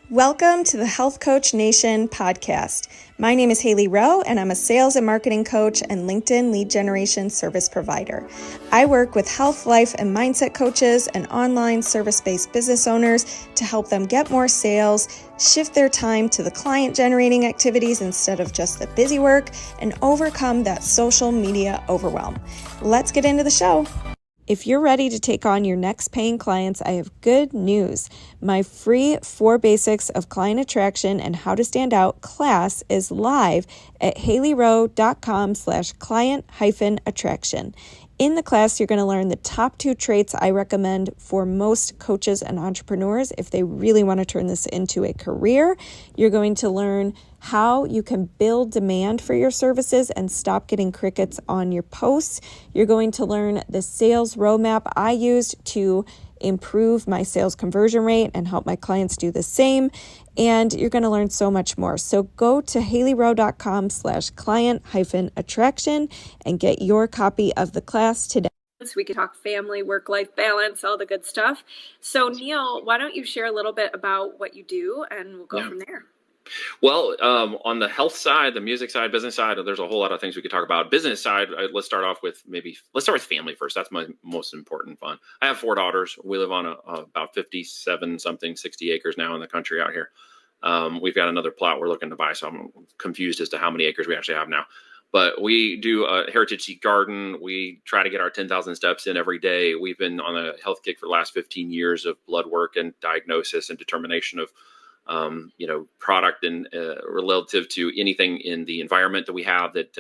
Welcome to the Health Coach Nation podcast. My name is Haley Rowe, and I'm a sales and marketing coach and LinkedIn lead generation service provider. I work with health, life, and mindset coaches and online service-based business owners to help them get more sales, shift their time to the client-generating activities instead of just the busy work, and overcome that social media overwhelm. Let's get into the show. If you're ready to take on your next paying clients, I have good news. My free 4 Basics of Client Attraction and How to Stand Out class is live at haleyrowe.com/client-attraction. In the class, you're going to learn the top 2 traits I recommend for most coaches and entrepreneurs if they really want to turn this into a career. You're going to learn how you can build demand for your services and stop getting crickets on your posts. You're going to learn the sales roadmap I used to improve my sales conversion rate and help my clients do the same. And you're going to learn so much more. So go to haleyrowe.com/client-attraction and get your copy of the class today. We could talk family, work-life balance, all the good stuff. So Neil, why don't you share a little bit about what you do and we'll go from there. Well, on the health side, the music side, business side, there's a whole lot of things we could talk about. Business side, let's start with family first. That's my most important fun. I have 4 daughters. We live on about 57 something, 60 acres now in the country out here. We've got another plot we're looking to buy, so I'm confused as to how many acres we actually have now. But we do a Heritage Seed Garden. We try to get our 10,000 steps in every day. We've been on a health kick for the last 15 years of blood work and diagnosis and determination of product and relative to anything in the environment that we have that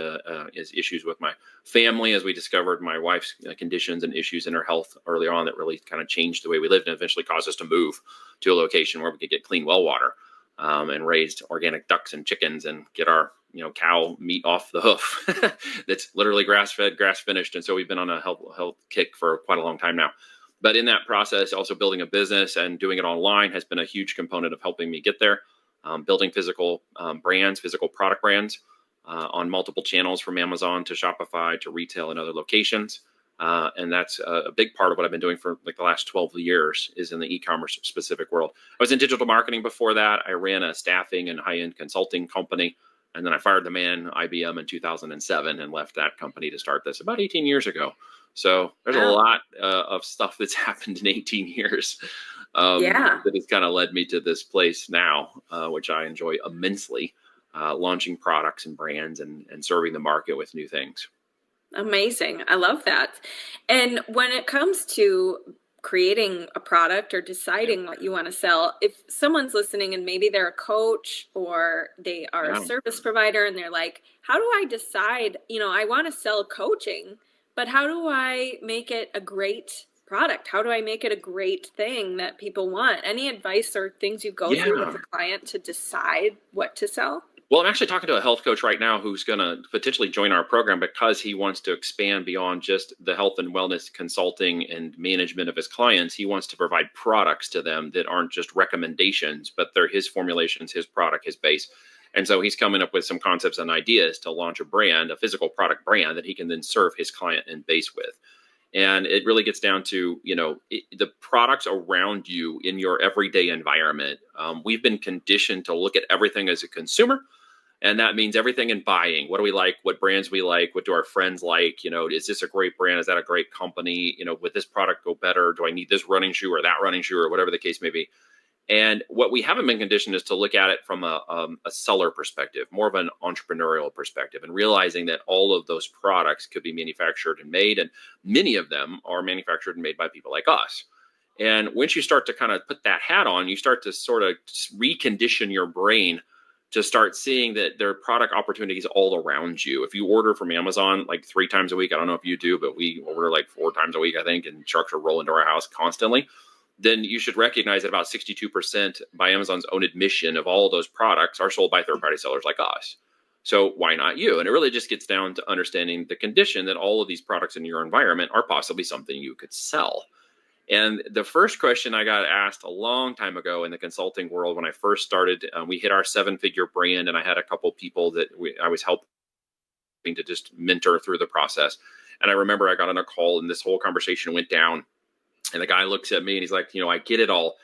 is issues with my family, as we discovered my wife's conditions and issues in her health early on that really kind of changed the way we lived and eventually caused us to move to a location where we could get clean well water and raised organic ducks and chickens and get our cow meat off the hoof that's literally grass-fed, grass-finished. And so we've been on a health kick for quite a long time now. But in that process, also building a business and doing it online has been a huge component of helping me get there. Building physical brands, physical product brands on multiple channels from Amazon to Shopify to retail and other locations. And that's a big part of what I've been doing for like the last 12 years is in the e-commerce specific world. I was in digital marketing before that. I ran a staffing and high-end consulting company. And then I fired the man, IBM, in 2007 and left that company to start this about 18 years ago. So there's a lot of stuff that's happened in 18 years that has kind of led me to this place now, which I enjoy immensely, launching products and brands and serving the market with new things. Amazing. I love that. And when it comes to creating a product or deciding what you want to sell, if someone's listening and maybe they're a coach or they are a service provider and they're like, how do I decide, I want to sell coaching, but how do I make it a great product? How do I make it a great thing that people want? Any advice or things you go through with a client to decide what to sell? Well, I'm actually talking to a health coach right now who's going to potentially join our program because he wants to expand beyond just the health and wellness consulting and management of his clients. He wants to provide products to them that aren't just recommendations, but they're his formulations, his product, his base. And so he's coming up with some concepts and ideas to launch a brand, a physical product brand that he can then serve his client and base with. And it really gets down to, the products around you in your everyday environment. We've been conditioned to look at everything as a consumer. And that means everything in buying. What do we like? What brands we like? What do our friends like? Is this a great brand? Is that a great company? Would this product go better? Do I need this running shoe or that running shoe or whatever the case may be? And what we haven't been conditioned is to look at it from a seller perspective, more of an entrepreneurial perspective, and realizing that all of those products could be manufactured and made, and many of them are manufactured and made by people like us. And once you start to kind of put that hat on, you start to sort of recondition your brain to start seeing that there are product opportunities all around you. If you order from Amazon like 3 times a week, I don't know if you do, but we order like 4 times a week, I think, and trucks are rolling to our house constantly. Then you should recognize that about 62% by Amazon's own admission of all of those products are sold by third-party sellers like us. So why not you? And it really just gets down to understanding the condition that all of these products in your environment are possibly something you could sell. And the first question I got asked a long time ago in the consulting world when I first started, we hit our 7-figure brand, and I had a couple people that I was helping to just mentor through the process. And I remember I got on a call and this whole conversation went down. And the guy looks at me and he's like, I get it all,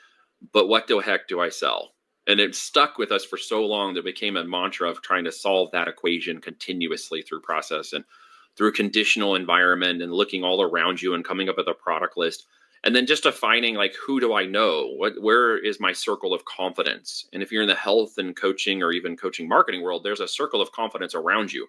but what the heck do I sell? And it stuck with us for so long that it became a mantra of trying to solve that equation continuously through process and through conditional environment and looking all around you and coming up with a product list. And then just defining, like, who do I know? Where is my circle of confidence? And if you're in the health and coaching or even coaching marketing world, there's a circle of confidence around you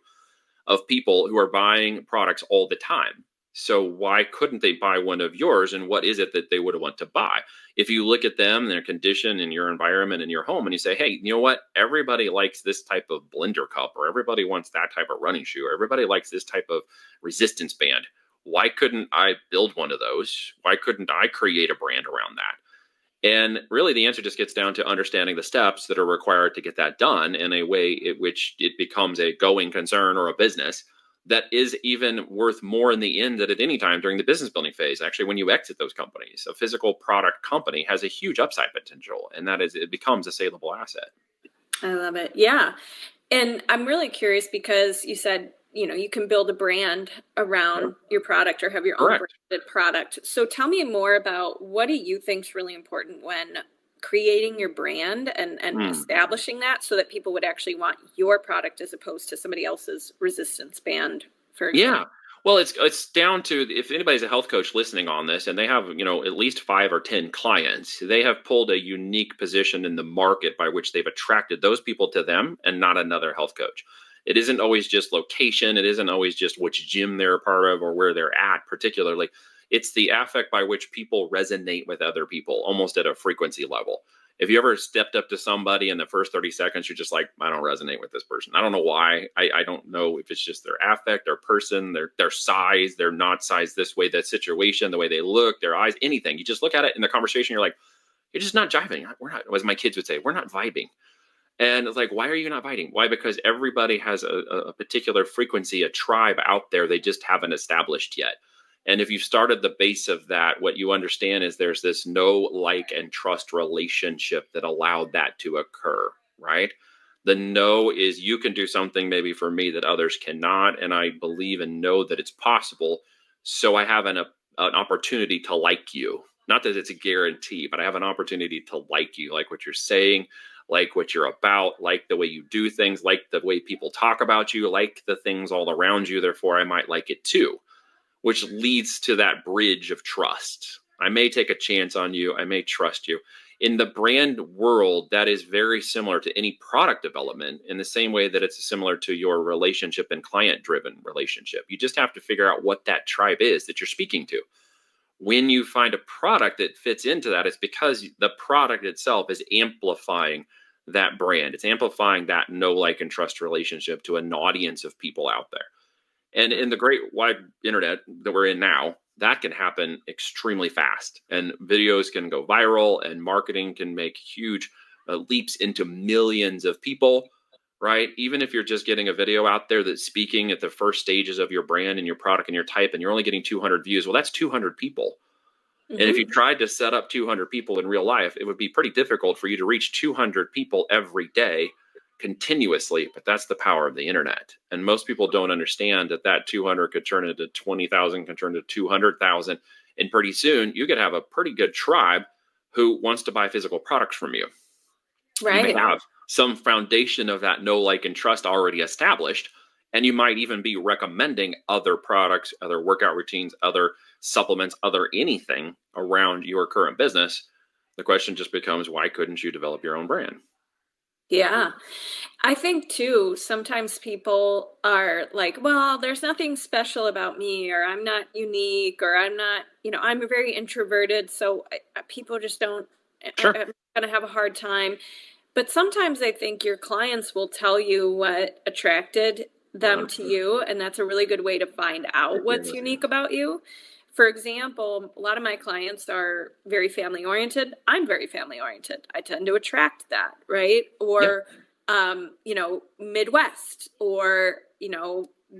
of people who are buying products all the time. So why couldn't they buy one of yours? And what is it that they would want to buy? If you look at them, their condition in your environment in your home, and you say, hey, you know what? Everybody likes this type of blender cup, or everybody wants that type of running shoe, or everybody likes this type of resistance band. Why couldn't I build one of those? Why couldn't I create a brand around that? And really, the answer just gets down to understanding the steps that are required to get that done in a way in which it becomes a going concern or a business that is even worth more in the end than at any time during the business building phase. Actually, when you exit those companies, a physical product company has a huge upside potential, and that is it becomes a saleable asset. I love it. Yeah. And I'm really curious because you said, you can build a brand around your product or have your own branded product. So tell me more about what do you think is really important when creating your brand and establishing that so that people would actually want your product as opposed to somebody else's resistance band, for example? Yeah. Well, it's down to, if anybody's a health coach listening on this and they have, at least 5 or 10 clients, they have pulled a unique position in the market by which they've attracted those people to them and not another health coach. It isn't always just location. It isn't always just which gym they're a part of or where they're at particularly. It's the affect by which people resonate with other people almost at a frequency level. If you ever stepped up to somebody in the first 30 seconds, you're just like, I don't resonate with this person. I don't know why. I don't know if it's just their affect, their person, their size, they're not sized this way, that situation, the way they look, their eyes, anything. You just look at it in the conversation, you're like, you're just not jiving. We're not, as my kids would say, we're not vibing. And it's like, why are you not vibing? Why? Because everybody has a particular frequency, a tribe out there they just haven't established yet. And if you've started the base of that, what you understand is there's this know, like, and trust relationship that allowed that to occur, right? The know is you can do something maybe for me that others cannot. And I believe and know that it's possible. So I have an opportunity to like you. Not that it's a guarantee, but I have an opportunity to like you, like what you're saying, like what you're about, like the way you do things, like the way people talk about you, like the things all around you. Therefore, I might like it too, which leads to that bridge of trust. I may take a chance on you. I may trust you. In the brand world, that is very similar to any product development in the same way that it's similar to your relationship and client-driven relationship. You just have to figure out what that tribe is that you're speaking to. When you find a product that fits into that, it's because the product itself is amplifying that brand. It's amplifying that know, like, and trust relationship to an audience of people out there. And in the great wide internet that we're in now, that can happen extremely fast. And videos can go viral and marketing can make huge leaps into millions of people, right? Even if you're just getting a video out there that's speaking at the first stages of your brand and your product and your type, and you're only getting 200 views, well, that's 200 people. Mm-hmm. And if you tried to set up 200 people in real life, it would be pretty difficult for you to reach 200 people every day continuously, but that's the power of the internet. And most people don't understand that 200 could turn into 20,000, could turn into 200,000. And pretty soon you could have a pretty good tribe who wants to buy physical products from you. Right. You may have some foundation of that know, like, and trust already established. And you might even be recommending other products, other workout routines, other supplements, other anything around your current business. The question just becomes, why couldn't you develop your own brand? Yeah. I think too, sometimes people are like, well, there's nothing special about me, or I'm not unique, or I'm not, I'm very introverted. So people just don't, sure. I'm going to have a hard time. But sometimes I think your clients will tell you what attracted them to you. And that's a really good way to find out what's unique about you. For example, a lot of my clients are very family oriented. I'm very family oriented. I tend to attract that, right? Or, Midwest, or,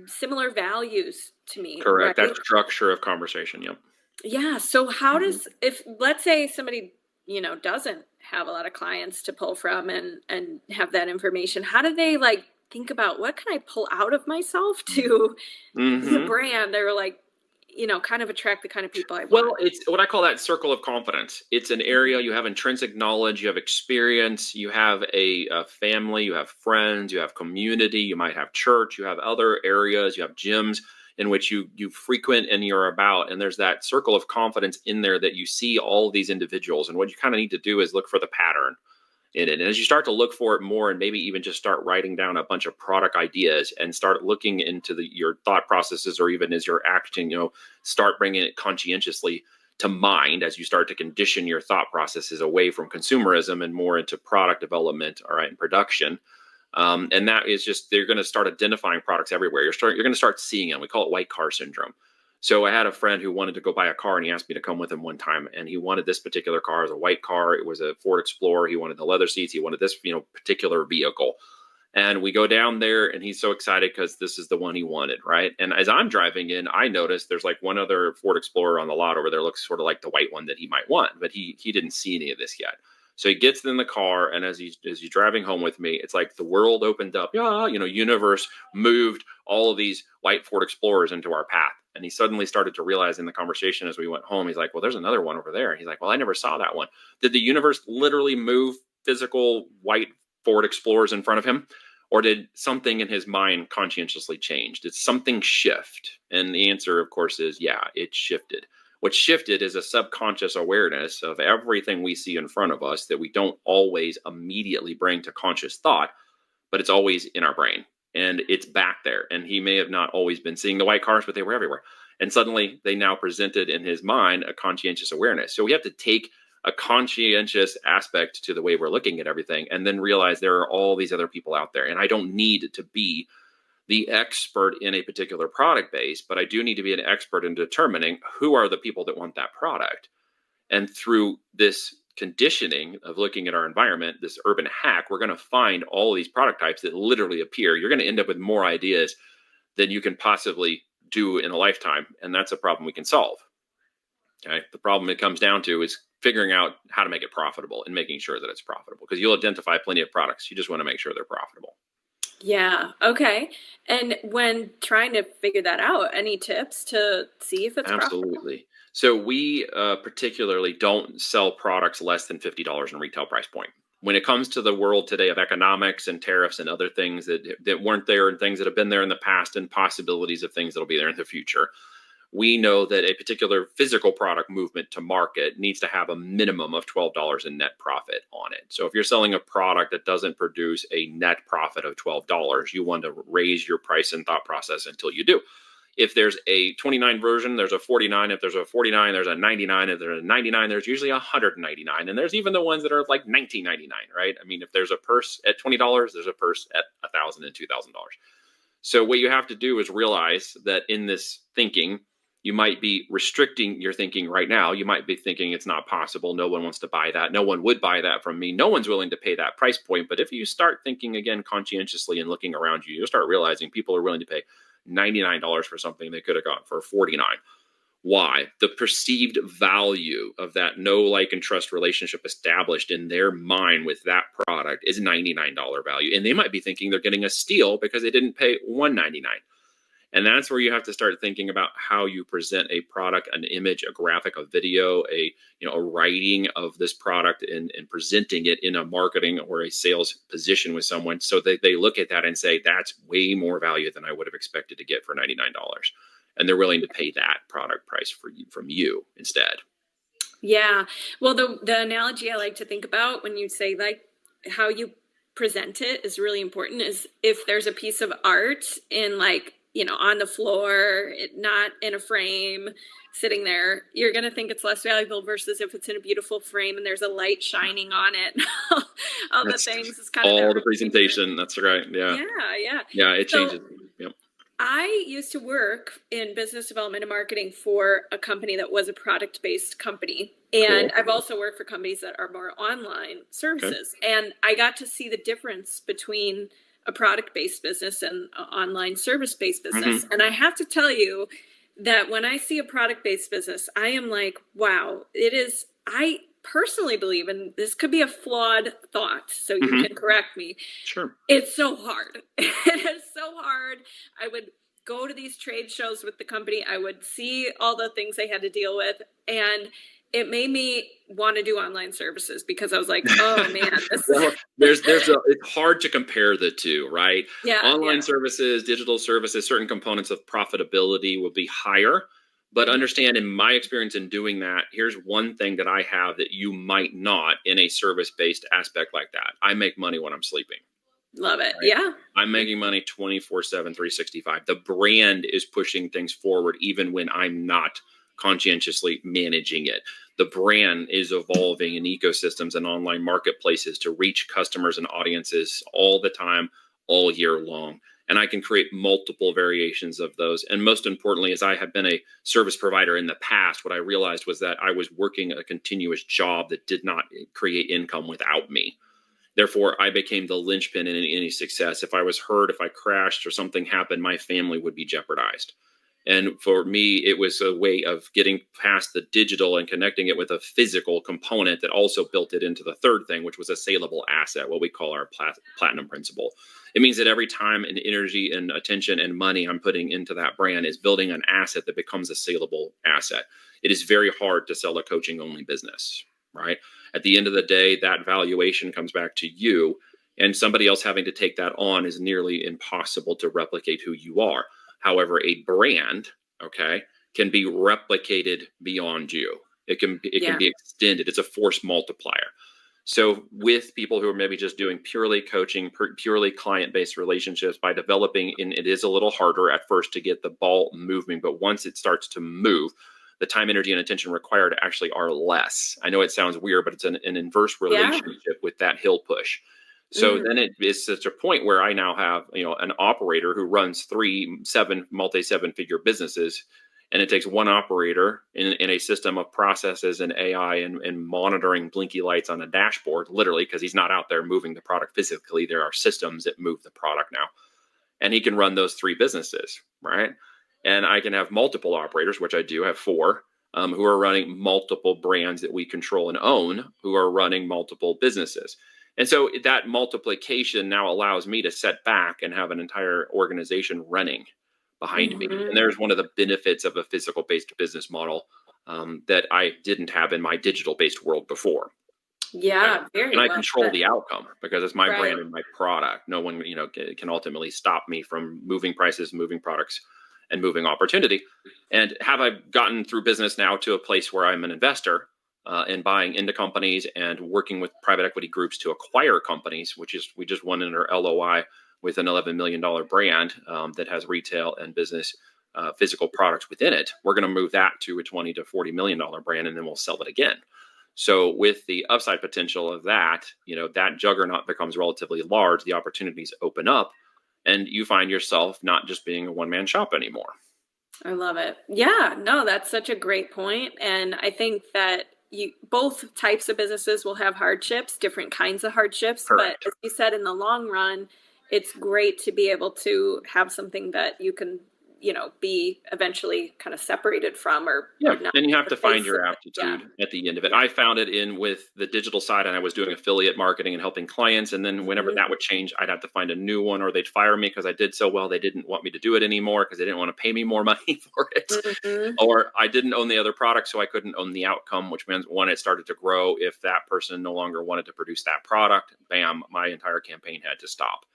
similar values to me. Correct. Right? That structure of conversation. Yep. Yeah. So how does, if let's say somebody, doesn't have a lot of clients to pull from and have that information, how do they think about what can I pull out of myself to the brand? They were like, kind of attract the kind of people I want? Well, it's what I call that circle of confidence. It's an area you have intrinsic knowledge, you have experience, you have a family, you have friends, you have community, you might have church, you have other areas, you have gyms in which you frequent and you're about. And there's that circle of confidence in there that you see all these individuals. And what you kind of need to do is look for the pattern in it. And as you start to look for it more, and maybe even just start writing down a bunch of product ideas and start looking into your thought processes, or even as you're acting, start bringing it conscientiously to mind as you start to condition your thought processes away from consumerism and more into product development, all right, and production. And that is just, they're going to start identifying products everywhere. You're going to start seeing them. We call it white car syndrome. So I had a friend who wanted to go buy a car, and he asked me to come with him one time, and he wanted this particular car. It was a white car. It was a Ford Explorer. He wanted the leather seats. He wanted this, particular vehicle. And we go down there, and he's so excited because this is the one he wanted, right? And as I'm driving in, I noticed there's like one other Ford Explorer on the lot over there, looks sort of like the white one that he might want, but he didn't see any of this yet. So he gets in the car, and as he's driving home with me, it's like the world opened up. Universe moved all of these white Ford Explorers into our path. And he suddenly started to realize in the conversation as we went home, he's like, well, there's another one over there. And he's like, well, I never saw that one. Did the universe literally move physical white Ford Explorers in front of him? Or did something in his mind conscientiously change? Did something shift? And the answer, of course, is yeah, it shifted. What shifted is a subconscious awareness of everything we see in front of us that we don't always immediately bring to conscious thought, but it's always in our brain. And it's back there. And he may have not always been seeing the white cars, but they were everywhere. And suddenly they now presented in his mind a conscientious awareness. So we have to take a conscientious aspect to the way we're looking at everything, and then realize there are all these other people out there. And I don't need to be the expert in a particular product base, but I do need to be an expert in determining who are the people that want that product. And through this conditioning of looking at our environment, this urban hack, we're going to find all of these product types that literally appear. You're going to end up with more ideas than you can possibly do in a lifetime. And that's a problem we can solve. Okay. The problem it comes down to is figuring out how to make it profitable and making sure that it's profitable, because you'll identify plenty of products. You just want to make sure they're profitable. Yeah. Okay. And when trying to figure that out, any tips to see if it's Absolutely. profitable? So we particularly don't sell products less than $50 in retail price point. When it comes to the world today of economics and tariffs and other things that weren't there and things that have been there in the past and possibilities of things that will be there in the future, we know that a particular physical product movement to market needs to have a minimum of $12 in net profit on it. So if you're selling a product that doesn't produce a net profit of $12, you want to raise your price and thought process until you do. If there's a 29 version, there's a 49. If there's a 49, there's a 99. If there's a 99, there's usually 199. And there's even the ones that are like $19.99, right? I mean, if there's a purse at $20, there's a purse at $1,000 and $2,000. So what you have to do is realize that in this thinking, you might be restricting your thinking right now. You might be thinking it's not possible. No one wants to buy that. No one would buy that from me. No one's willing to pay that price point. But if you start thinking again conscientiously and looking around you, you'll start realizing people are willing to pay $99 for something they could have got for $49. Why? The perceived value of that know, like, and trust relationship established in their mind with that product is $99 value. And they might be thinking they're getting a steal because they didn't pay $199. And that's where you have to start thinking about how you present a product, an image, a graphic, a video, a writing of this product and presenting it in a marketing or a sales position with someone, so that they look at that and say, that's way more value than I would have expected to get for $99. And they're willing to pay that product price from you instead. Yeah. Well, the analogy I like to think about when you say like how you present it is really important, is if there's a piece of art in like, on the floor, not in a frame, sitting there, you're going to think it's less valuable versus if it's in a beautiful frame and there's a light shining on it. All the things is kind of all the presentation. That's right. Yeah. Yeah. It changes. Yep. I used to work in business development and marketing for a company that was a product-based company. And I've also worked for companies that are more online services. Okay. And I got to see the difference between a product-based business and an online service-based business. Mm-hmm. And I have to tell you that when I see a product-based business, I am like, wow, I personally believe, and this could be a flawed thought, so you can correct me. Sure. It's so hard. It is so hard. I would go to these trade shows with the company. I would see all the things they had to deal with. And it made me want to do online services because I was like, oh man, well, it's hard to compare the two, right? Yeah, online services, digital services, certain components of profitability will be higher. But understand, in my experience in doing that, here's one thing that I have that you might not in a service-based aspect like that. I make money when I'm sleeping. Love it. Right? Yeah. I'm making money 24/7, 365. The brand is pushing things forward even when I'm not conscientiously managing it. The brand is evolving in ecosystems and online marketplaces to reach customers and audiences all the time, all year long. And I can create multiple variations of those. And most importantly, as I have been a service provider in the past, what I realized was that I was working a continuous job that did not create income without me. Therefore, I became the linchpin in any success. If I was hurt, if I crashed or something happened, my family would be jeopardized. And for me, it was a way of getting past the digital and connecting it with a physical component that also built it into the third thing, which was a saleable asset, what we call our platinum principle. It means that every time and energy and attention and money I'm putting into that brand is building an asset that becomes a saleable asset. It is very hard to sell a coaching only business, right? At the end of the day, that valuation comes back to you, and somebody else having to take that on is nearly impossible to replicate who you are. However, a brand, okay, can be replicated beyond you. It can be extended. It's a force multiplier. So with people who are maybe just doing purely coaching, purely client-based relationships, by developing, and it is a little harder at first to get the ball moving, but once it starts to move, the time, energy, and attention required actually are less. I know it sounds weird, but it's an inverse relationship with that hill push. So then it is such a point where I now have, an operator who runs 3-7 multi-7-figure businesses, and it takes one operator in a system of processes and AI and monitoring blinky lights on a dashboard, literally, because he's not out there moving the product physically. There are systems that move the product now, and he can run those 3 businesses, right? And I can have multiple operators, which I do have 4, who are running multiple brands that we control and own, who are running multiple businesses. And so that multiplication now allows me to set back and have an entire organization running behind me. And there's one of the benefits of a physical-based business model that I didn't have in my digital-based world before. Yeah, very and I well control said. the outcome because it's my brand and my product. No one, can ultimately stop me from moving prices, moving products, and moving opportunity. And have I gotten through business now to a place where I'm an investor and buying into companies and working with private equity groups to acquire companies, we just won under LOI with an $11 million brand that has retail and business physical products within it. We're going to move that to a $20 to $40 million brand, and then we'll sell it again. So with the upside potential of that, that juggernaut becomes relatively large. The opportunities open up, and you find yourself not just being a one-man shop anymore. I love it. Yeah, no, that's such a great point. And I think that both types of businesses will have hardships, different kinds of hardships. Correct. But as you said, in the long run, it's great to be able to have something that you can, be eventually kind of separated from or not. And you have to find your aptitude at the end of it. I found it with the digital side, and I was doing affiliate marketing and helping clients. And then whenever that would change, I'd have to find a new one, or they'd fire me because I did so well. They didn't want me to do it anymore because they didn't want to pay me more money for it. Or I didn't own the other product, so I couldn't own the outcome, which means when it started to grow, if that person no longer wanted to produce that product, bam, my entire campaign had to stop.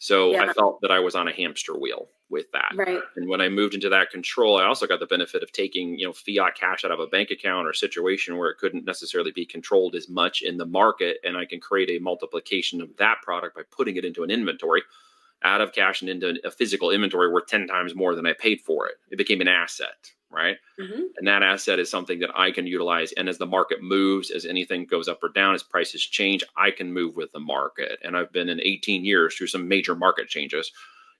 So I felt that I was on a hamster wheel with that. Right. And when I moved into that control, I also got the benefit of taking, fiat cash out of a bank account or situation where it couldn't necessarily be controlled as much in the market. And I can create a multiplication of that product by putting it into an inventory out of cash and into a physical inventory worth 10 times more than I paid for it. It became an asset, right? And that asset is something that I can utilize. And as the market moves, as anything goes up or down, as prices change, I can move with the market. And I've been in 18 years through some major market changes.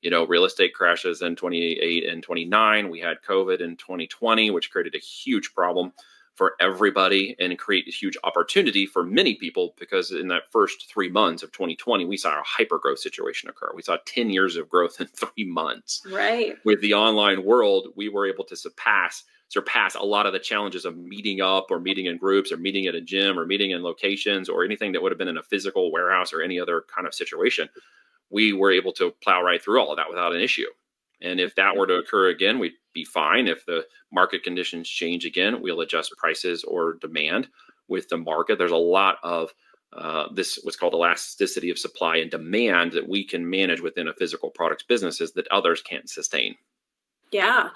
Real estate crashes in 28 and 29. We had COVID in 2020, which created a huge problem for everybody and created a huge opportunity for many people, because in that first 3 months of 2020, we saw a hyper growth situation occur. We saw 10 years of growth in 3 months. Right. With the online world, we were able to surpass a lot of the challenges of meeting up or meeting in groups or meeting at a gym or meeting in locations or anything that would have been in a physical warehouse or any other kind of situation. We were able to plow right through all of that without an issue. And if that were to occur again, we'd be fine. If the market conditions change again, we'll adjust prices or demand with the market. There's a lot of this what's called elasticity of supply and demand that we can manage within a physical products businesses that others can't sustain. Yeah.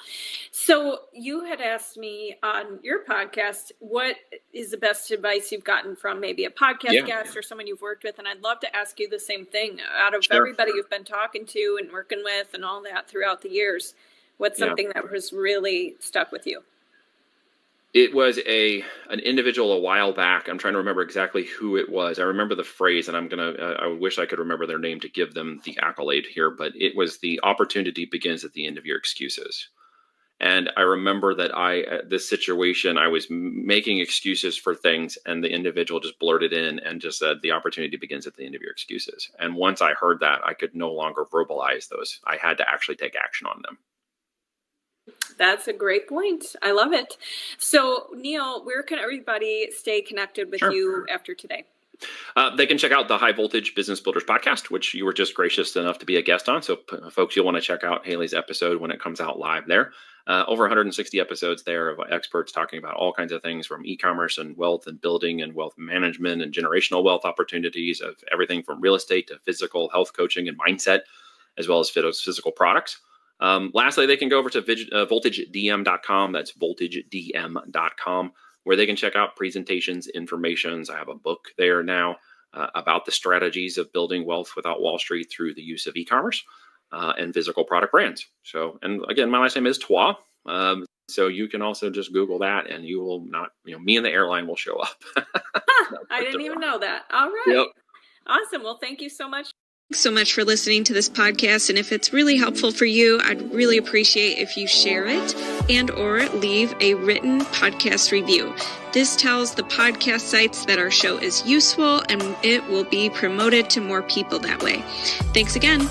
So you had asked me on your podcast, what is the best advice you've gotten from maybe a podcast guest or someone you've worked with? And I'd love to ask you the same thing. Out of everybody you've been talking to and working with and all that throughout the years, what's something that has really stuck with you? It was an individual a while back. I'm trying to remember exactly who it was. I remember the phrase, and I wish I could remember their name to give them the accolade here, but it was the opportunity begins at the end of your excuses. And I remember that this situation, I was making excuses for things, and the individual just blurted in and just said, the opportunity begins at the end of your excuses. And once I heard that, I could no longer verbalize those. I had to actually take action on them. That's a great point. I love it. So, Neil, where can everybody stay connected with you after today? They can check out the High Voltage Business Builders podcast, which you were just gracious enough to be a guest on. So, folks, you'll want to check out Haley's episode when it comes out live there. Over 160 episodes there of experts talking about all kinds of things from e-commerce and wealth and building and wealth management and generational wealth opportunities of everything from real estate to physical health coaching and mindset, as well as physical products. Lastly, they can go over to voltagedm.com. That's voltagedm.com, where they can check out presentations, informations. I have a book there now about the strategies of building wealth without Wall Street through the use of e-commerce and physical product brands. So, and again, my last name is Twa. So you can also just Google that and you will not, me and the airline will show up. I didn't even know that. All right. Yep. Awesome. Well, thank you so much. Thanks so much for listening to this podcast. And if it's really helpful for you, I'd really appreciate if you share it and or leave a written podcast review. This tells the podcast sites that our show is useful and it will be promoted to more people that way. Thanks again.